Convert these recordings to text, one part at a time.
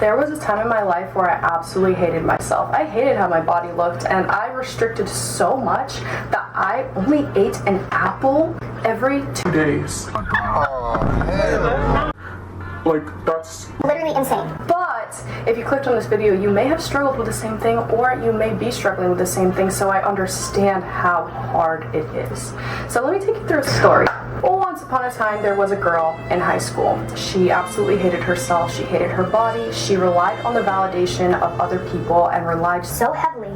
There was a time in my life where I absolutely hated myself. I hated how my body looked, and I restricted so much that I only ate an apple every 2 days. Like, that's literally insane. But if you clicked on this video, you may have struggled with the same thing, or you may be struggling with the same thing, so I understand how hard it is. So let me take you through a story. Once upon a time, there was a girl in high school. She absolutely hated herself. She hated her body. She relied on the validation of other people and relied So heavily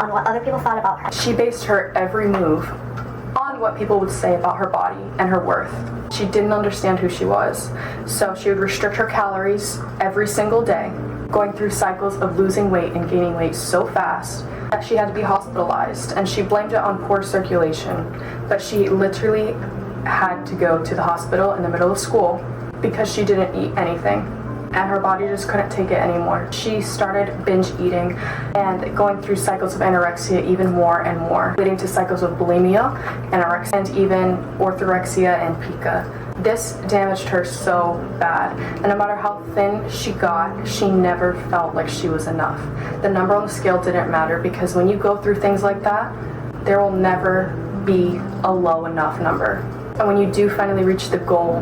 on what other people thought about her. She based her every move on what people would say about her body and her worth. She didn't understand who she was. So she would restrict her calories every single day, going through cycles of losing weight and gaining weight so fast that she had to be hospitalized, and she blamed it on poor circulation. But she literally had to go to the hospital in the middle of school because she didn't eat anything, and her body just couldn't take it anymore. She started binge eating and going through cycles of anorexia even more and more, leading to cycles of bulimia, anorexia, and even orthorexia and pica. This damaged her so bad, and no matter how thin she got, she never felt like she was enough. The number on the scale didn't matter, because when you go through things like that, there will never be a low enough number. And when you do finally reach the goal,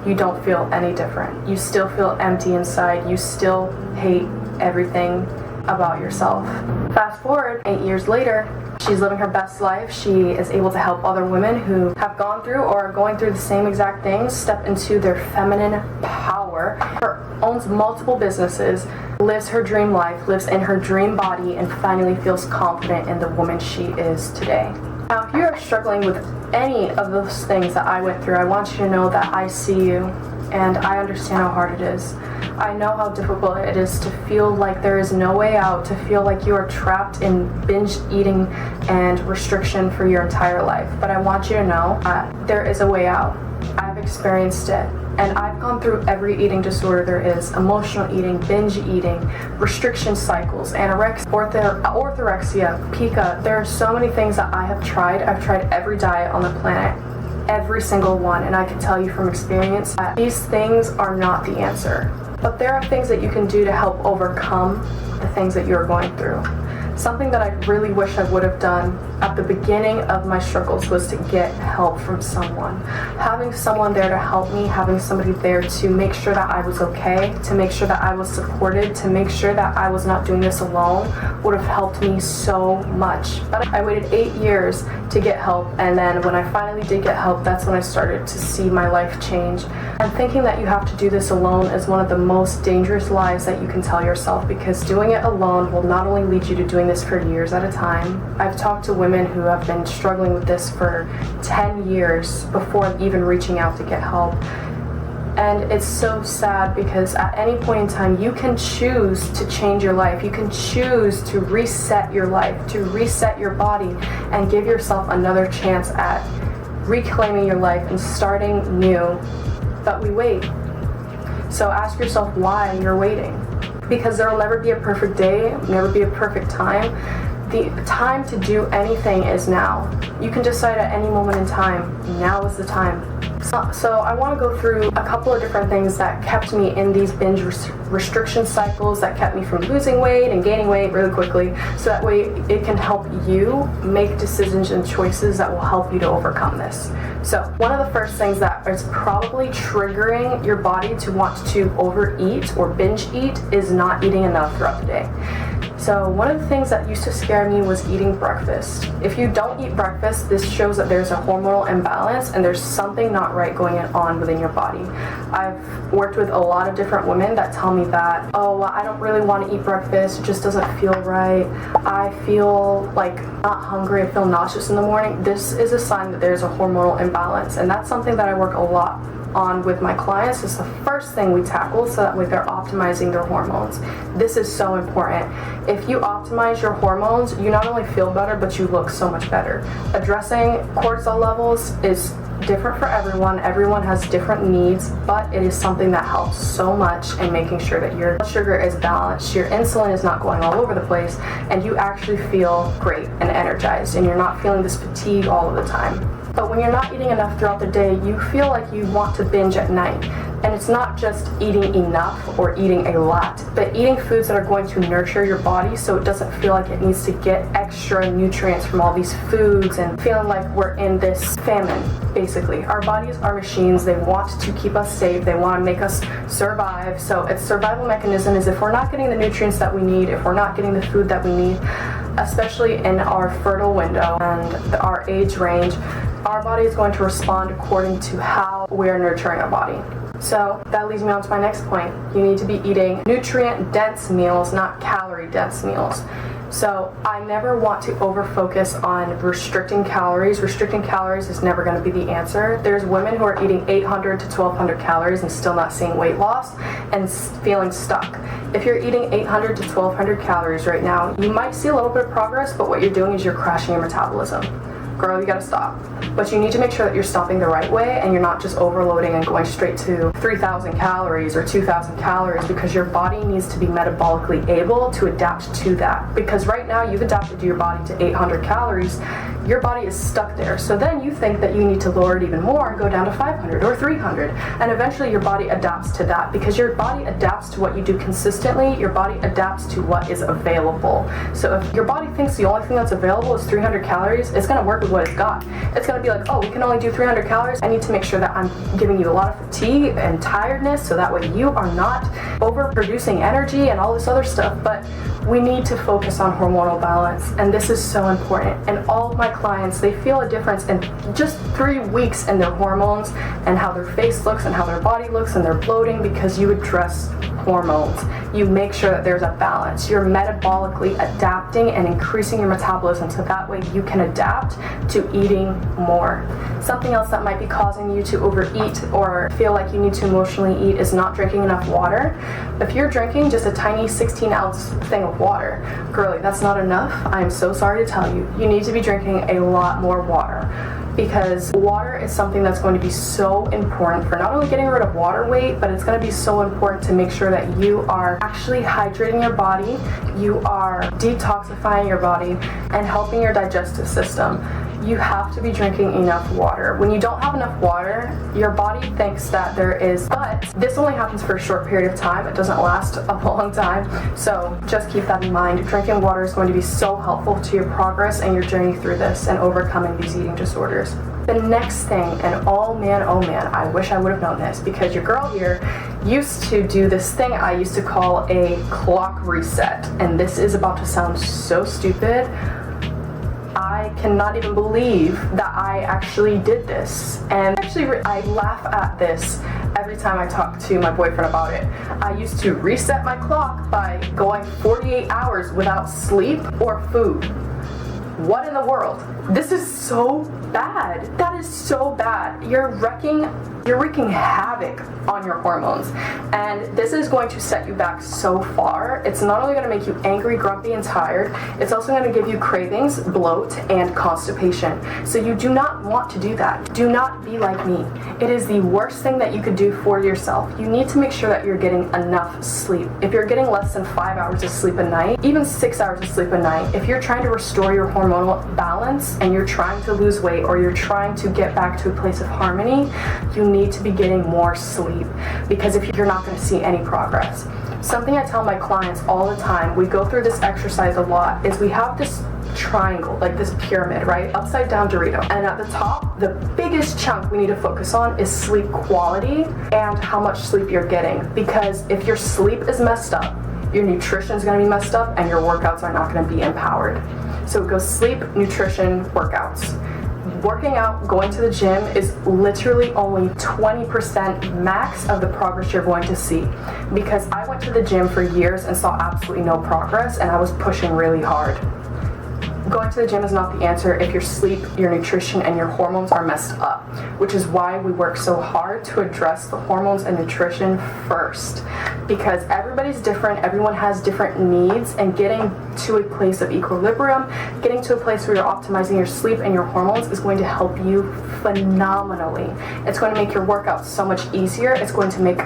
you don't feel any different. You still feel empty inside. You still hate everything about yourself. Fast forward 8 years later, she's living her best life. She is able to help other women who have gone through or are going through the same exact things step into their feminine power. Her owns multiple businesses, lives her dream life, lives in her dream body, and finally feels confident in the woman she is today. Now, if you are struggling with any of those things that I went through, I want you to know that I see you, and I understand how hard it is. I know how difficult it is to feel like there is no way out, to feel like you are trapped in binge eating and restriction for your entire life. But I want you to know that there is a way out. I've experienced it. And I've gone through every eating disorder there is: emotional eating, binge eating, restriction cycles, anorexia, orthorexia, pica. There are so many things that I have tried. I've tried every diet on the planet, every single one, and I can tell you from experience that these things are not the answer. But there are things that you can do to help overcome the things that you're going through. Something that I really wish I would have done at the beginning of my struggles was to get help from someone. Having someone there to help me, having somebody there to make sure that I was okay, to make sure that I was supported, to make sure that I was not doing this alone would have helped me so much. But I waited 8 years to get help, and then when I finally did get help, that's when I started to see my life change. And thinking that you have to do this alone is one of the most dangerous lies that you can tell yourself, because doing it alone will not only lead you to doing this for years at a time. I've talked to women who have been struggling with this for 10 years before even reaching out to get help. And it's so sad, because at any point in time, you can choose to change your life. You can choose to reset your life, to reset your body, and give yourself another chance at reclaiming your life and starting new. But we wait. So ask yourself why you're waiting. Because there will never be a perfect day, never be a perfect time. The time to do anything is now. You can decide at any moment in time, now is the time. So I want to go through a couple of different things that kept me in these binge restriction cycles, that kept me from losing weight and gaining weight really quickly, so that way it can help you make decisions and choices that will help you to overcome this. So one of the first things that is probably triggering your body to want to overeat or binge eat is not eating enough throughout the day. So one of the things that used to scare me was eating breakfast. If you don't eat breakfast, this shows that there's a hormonal imbalance and there's something not right going on within your body. I've worked with a lot of different women that tell me that, oh, well, I don't really want to eat breakfast, it just doesn't feel right. I feel like not hungry, I feel nauseous in the morning. This is a sign that there's a hormonal imbalance, and that's something that I work a lot on with my clients. It's the first thing we tackle, so that way they're optimizing their hormones. This is so important. If you optimize your hormones, you not only feel better, but you look so much better. Addressing cortisol levels is different for everyone. Everyone has different needs, but it is something that helps so much in making sure that your blood sugar is balanced, your insulin is not going all over the place, and you actually feel great and energized, and you're not feeling this fatigue all of the time. But when you're not eating enough throughout the day, you feel like you want to binge at night. And it's not just eating enough or eating a lot, but eating foods that are going to nurture your body so it doesn't feel like it needs to get extra nutrients from all these foods and feeling like we're in this famine, basically. Our bodies are machines. They want to keep us safe. They want to make us survive. So its survival mechanism is if we're not getting the nutrients that we need, if we're not getting the food that we need, especially in our fertile window and our age range, our body is going to respond according to how we're nurturing our body. So that leads me on to my next point. You need to be eating nutrient-dense meals, not calorie-dense meals. So I never want to over-focus on restricting calories. Restricting calories is never going to be the answer. There's women who are eating 800 to 1200 calories and still not seeing weight loss and feeling stuck. If you're eating 800 to 1200 calories right now, you might see a little bit of progress, but what you're doing is you're crashing your metabolism. Girl, you gotta stop. But you need to make sure that you're stopping the right way and you're not just overloading and going straight to 3,000 calories or 2,000 calories, because your body needs to be metabolically able to adapt to that. Because right now you've adapted your body to 800 calories, your body is stuck there. So then you think that you need to lower it even more and go down to 500 or 300. And eventually your body adapts to that, because your body adapts to what you do consistently. Your body adapts to what is available. So if your body thinks the only thing that's available is 300 calories, it's gonna work with what it's got. It's gonna be like, oh, we can only do 300 calories. I need to make sure that I'm giving you a lot of fatigue and tiredness so that way you are not overproducing energy and all this other stuff. But we need to focus on hormonal balance, and this is so important. And all of my clients, they feel a difference in just 3 weeks in their hormones and how their face looks and how their body looks and their bloating, because you address hormones. You make sure that there's a balance. You're metabolically adapting and increasing your metabolism so that way you can adapt to eating more. Something else that might be causing you to overeat or feel like you need to emotionally eat is not drinking enough water. If you're drinking just a tiny 16-ounce thing of water, girlie, that's not enough. I'm so sorry to tell you. You need to be drinking a lot more water, because water is something that's going to be so important for not only getting rid of water weight, but it's going to be so important to make sure that you are actually hydrating your body, you are detoxifying your body, and helping your digestive system. You have to be drinking enough water. When you don't have enough water, your body thinks that there is, but this only happens for a short period of time. It doesn't last a long time. So just keep that in mind. Drinking water is going to be so helpful to your progress and your journey through this and overcoming these eating disorders. The next thing, and oh man, I wish I would have known this, because your girl here used to do this thing I used to call a clock reset. And this is about to sound so stupid. I cannot even believe that I actually did this. And actually, I laugh at this every time I talk to my boyfriend about it. I used to reset my clock by going 48 hours without sleep or food. What in the world? This is so bad. That is so bad. You're wreaking havoc on your hormones. And this is going to set you back so far. It's not only going to make you angry, grumpy, and tired, it's also going to give you cravings, bloat, and constipation. So you do not want to do that. Do not be like me. It is the worst thing that you could do for yourself. You need to make sure that you're getting enough sleep. If you're getting less than 5 hours of sleep a night, even 6 hours of sleep a night, if you're trying to restore your hormonal balance and you're trying to lose weight or you're trying to get back to a place of harmony, you need to be getting more sleep, because if you're not going to see any progress. Something I tell my clients all the time, we go through this exercise a lot, is we have this triangle, like this pyramid, right? Upside down Dorito. And at the top, the biggest chunk we need to focus on is sleep quality and how much sleep you're getting. Because if your sleep is messed up, your nutrition is going to be messed up and your workouts are not going to be empowered. So it goes sleep, nutrition, workouts. Working out, going to the gym is literally only 20% max of the progress you're going to see. Because I went to the gym for years and saw absolutely no progress, and I was pushing really hard. Going to the gym is not the answer if your sleep, your nutrition, and your hormones are messed up, which is why we work so hard to address the hormones and nutrition first. because everybody's different, everyone has different needs, and getting to a place of equilibrium, getting to a place where you're optimizing your sleep and your hormones is going to help you phenomenally. It's going to make your workouts so much easier. It's going to make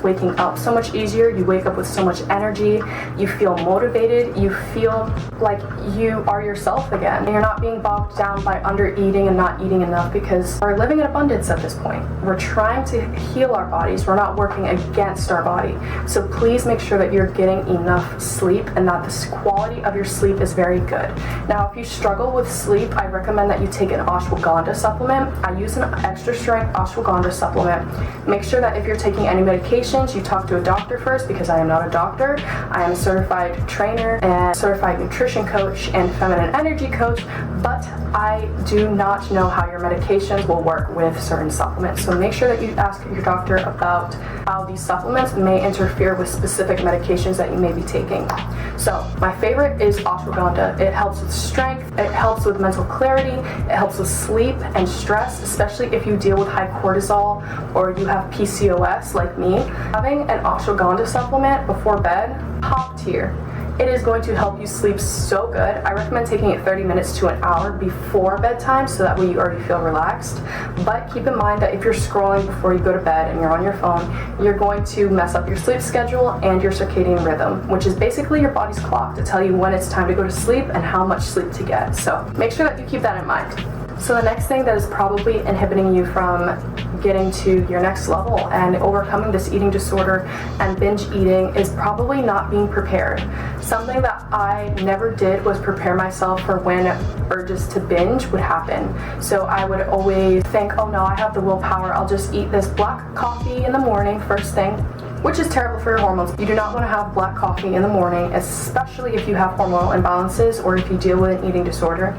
waking up so much easier. You wake up with so much energy. You feel motivated. You feel like you are yourself again. You're not being bogged down by under eating and not eating enough, because we're living in abundance at this point. We're trying to heal our bodies. We're not working against our body. So please make sure that you're getting enough sleep and that the quality of your sleep is very good. Now, if you struggle with sleep, I recommend that you take an ashwagandha supplement. I use an extra strength ashwagandha supplement. Make sure that if you're taking any medications, you talk to a doctor first, because I am not a doctor. I am a certified trainer and certified nutrition coach and feminine energy coach, but I do not know how your medications will work with certain supplements. So make sure that you ask your doctor about how these supplements may interfere with specific medications that you may be taking. So my favorite is ashwagandha. It helps with strength, it helps with mental clarity, it helps with sleep and stress, especially if you deal with high cortisol or you have PCOS like me. Having an ashwagandha supplement before bed, top tier. It is going to help you sleep so good. I recommend taking it 30 minutes to an hour before bedtime, so that way you already feel relaxed. But keep in mind that if you're scrolling before you go to bed and you're on your phone, you're going to mess up your sleep schedule and your circadian rhythm, which is basically your body's clock to tell you when it's time to go to sleep and how much sleep to get. So make sure that you keep that in mind. So the next thing that is probably inhibiting you from getting to your next level and overcoming this eating disorder and binge eating is probably not being prepared. Something that I never did was prepare myself for when urges to binge would happen. So I would always think, oh no, I have the willpower, I'll just eat this black coffee in the morning first thing, which is terrible for your hormones. You do not want to have black coffee in the morning, especially if you have hormonal imbalances or if you deal with an eating disorder.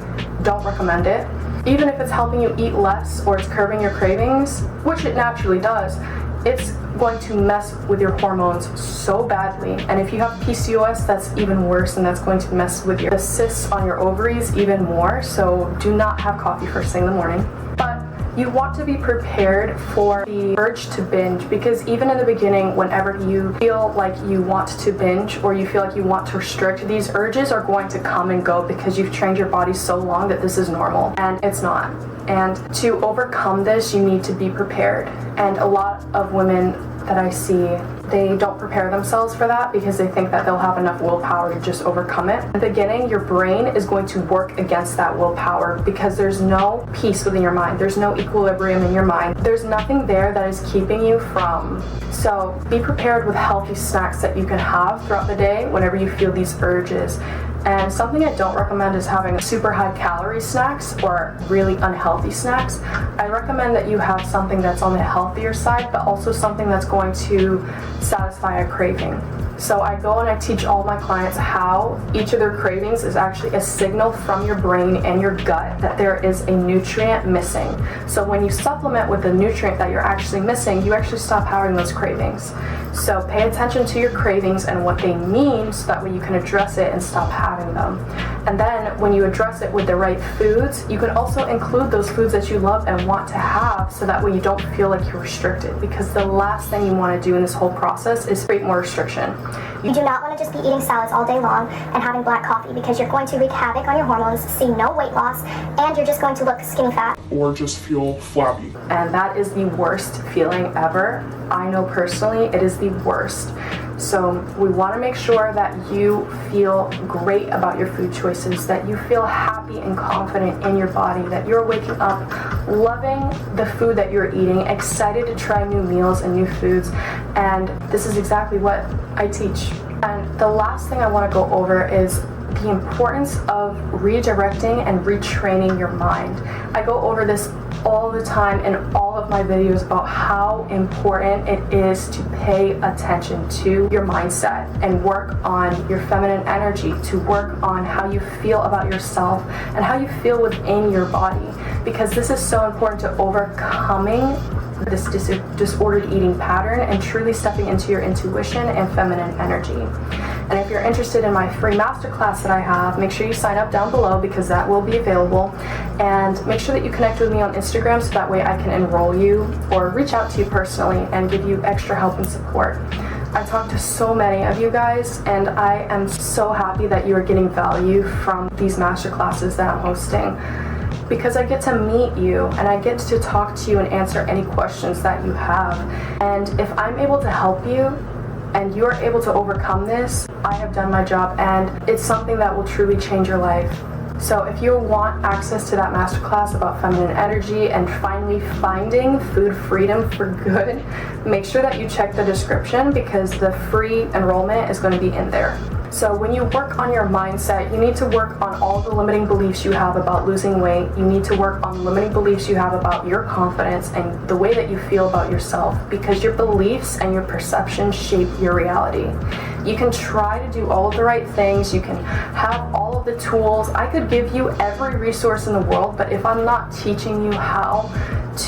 Don't recommend it. Even if it's helping you eat less or it's curbing your cravings, which it naturally does, it's going to mess with your hormones so badly. And if you have PCOS, that's even worse, and that's going to mess with the cysts on your ovaries even more. So do not have coffee first thing in the morning. But you want to be prepared for the urge to binge, because even in the beginning, whenever you feel like you want to binge or you feel like you want to restrict, these urges are going to come and go because you've trained your body so long that this is normal, and it's not. And to overcome this, you need to be prepared. And a lot of women that I see, they don't prepare themselves for that because they think that they'll have enough willpower to just overcome it. In the beginning, your brain is going to work against that willpower because there's no peace within your mind. There's no equilibrium in your mind. There's nothing there that is keeping you from. So be prepared with healthy snacks that you can have throughout the day whenever you feel these urges. And something I don't recommend is having super high calorie snacks or really unhealthy snacks. I recommend that you have something that's on the healthier side, but also something that's going to satisfy a craving. So I go and I teach all my clients how each of their cravings is actually a signal from your brain and your gut that there is a nutrient missing. So when you supplement with the nutrient that you're actually missing, you actually stop having those cravings. So pay attention to your cravings and what they mean, so that way you can address it and stop having them. And then when you address it with the right foods, you can also include those foods that you love and want to have, so that way you don't feel like you're restricted, because the last thing you want to do in this whole process is create more restriction. You do not want to just be eating salads all day long and having black coffee, because you're going to wreak havoc on your hormones, see no weight loss, and you're just going to look skinny fat. or just feel flabby. And that is the worst feeling ever. I know personally it is the worst. So we want to make sure that you feel great about your food choices, that you feel happy and confident in your body, that you're waking up loving the food that you're eating, excited to try new meals and new foods. And this is exactly what I teach. And the last thing I want to go over is the importance of redirecting and retraining your mind. I go over this all the time in all of my videos about how important it is to pay attention to your mindset and work on your feminine energy, to work on how you feel about yourself and how you feel within your body, because this is so important to overcoming this disordered eating pattern and truly stepping into your intuition and feminine energy. And if you're interested in my free masterclass that I have, make sure you sign up down below, because that will be available. And make sure that you connect with me on Instagram, so that way I can enroll you or reach out to you personally and give you extra help and support. I talked to so many of you guys, and I am so happy that you are getting value from these masterclasses that I'm hosting, because I get to meet you and I get to talk to you and answer any questions that you have. And if I'm able to help you and you're able to overcome this, I have done my job, and it's something that will truly change your life. So if you want access to that masterclass about feminine energy and finally finding food freedom for good, make sure that you check the description, because the free enrollment is going to be in there. So when you work on your mindset, you need to work on all the limiting beliefs you have about losing weight. You need to work on limiting beliefs you have about your confidence and the way that you feel about yourself, because your beliefs and your perceptions shape your reality. You can try to do all of the right things. You can have all of the tools. I could give you every resource in the world, but if I'm not teaching you how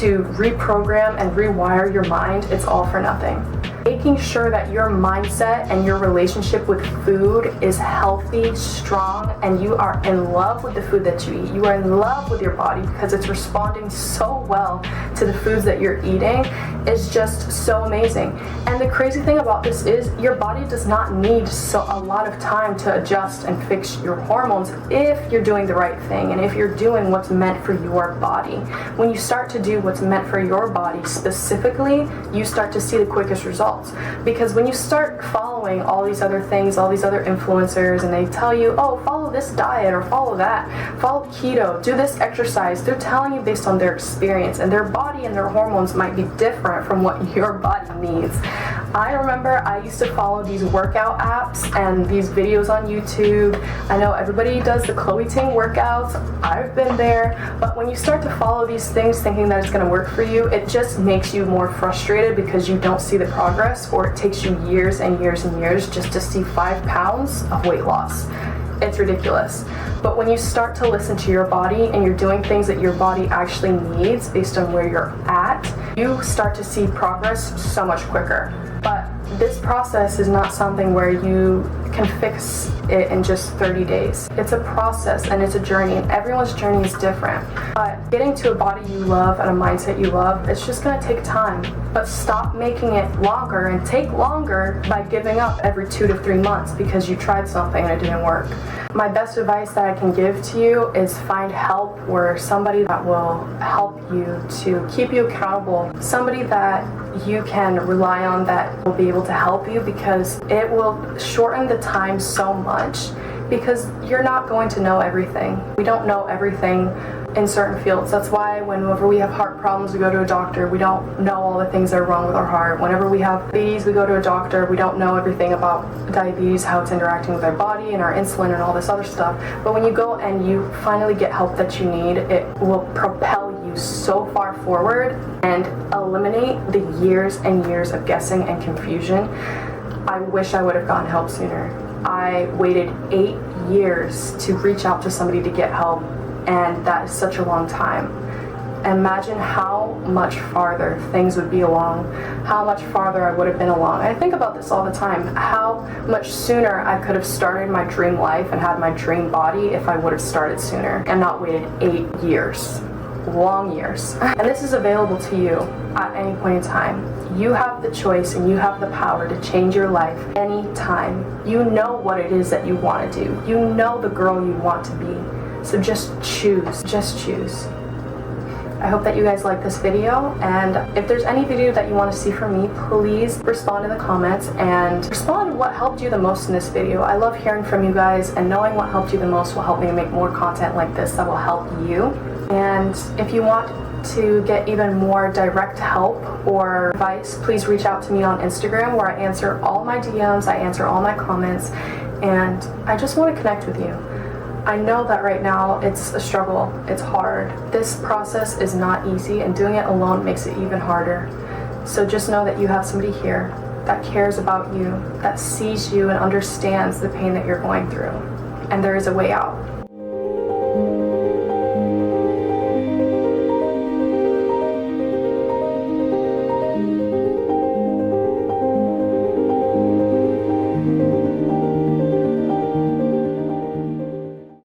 to reprogram and rewire your mind, it's all for nothing. Making sure that your mindset and your relationship with food is healthy, strong, and you are in love with the food that you eat. You are in love with your body because it's responding so well to the foods that you're eating. Is just so amazing. And the crazy thing about this is your body does not need a lot of time to adjust and fix your hormones if you're doing the right thing and if you're doing what's meant for your body. When you start to do what's meant for your body specifically, you start to see the quickest results. Because when you start following all these other things, all these other influencers, and they tell you, oh, follow this diet or follow that, follow keto, do this exercise, they're telling you based on their experience, and their body and their hormones might be different from what your body needs. I remember I used to follow these workout apps and these videos on YouTube. I know everybody does the Chloe Ting workouts. I've been there. But when you start to follow these things thinking that it's going to work for you, it just makes you more frustrated because you don't see the progress, or it takes you years and years and years just to see 5 pounds of weight loss. It's ridiculous. But when you start to listen to your body and you're doing things that your body actually needs based on where you're at, you start to see progress so much quicker. But this process is not something where you can fix it in just 30 days. It's a process and it's a journey, and everyone's journey is different. But getting to a body you love and a mindset you love, it's just going to take time. But stop making it longer and take longer by giving up every 2 to 3 months because you tried something and it didn't work. My best advice that I can give to you is find help, or somebody that will help you to keep you accountable, somebody that you can rely on that will be able to help you, because it will shorten the time so much, because you're not going to know everything. We don't know everything in certain fields. That's why whenever we have heart problems, we go to a doctor. We don't know all the things that are wrong with our heart. Whenever we have diabetes, we go to a doctor. We don't know everything about diabetes, how it's interacting with our body and our insulin and all this other stuff. But when you go and you finally get help that you need, it will propel you so far forward and eliminate the years and years of guessing and confusion. I wish I would have gotten help sooner. I waited 8 years to reach out to somebody to get help, and that is such a long time. Imagine how much farther things would be along, how much farther I would have been along. I think about this all the time, how much sooner I could have started my dream life and had my dream body if I would have started sooner and not waited 8 years. Long years. And this is available to you at any point in time. You have the choice and you have the power to change your life anytime. You know what it is that you want to do. You know the girl you want to be. So just choose. Just choose. I hope that you guys like this video, and if there's any video that you want to see from me, please respond in the comments and respond what helped you the most in this video. I love hearing from you guys, and knowing what helped you the most will help me make more content like this that will help you. And if you want to get even more direct help or advice, please reach out to me on Instagram, where I answer all my DMs, I answer all my comments, and I just want to connect with you. I know that right now it's a struggle, it's hard. This process is not easy, and doing it alone makes it even harder. So just know that you have somebody here that cares about you, that sees you and understands the pain that you're going through, and there is a way out.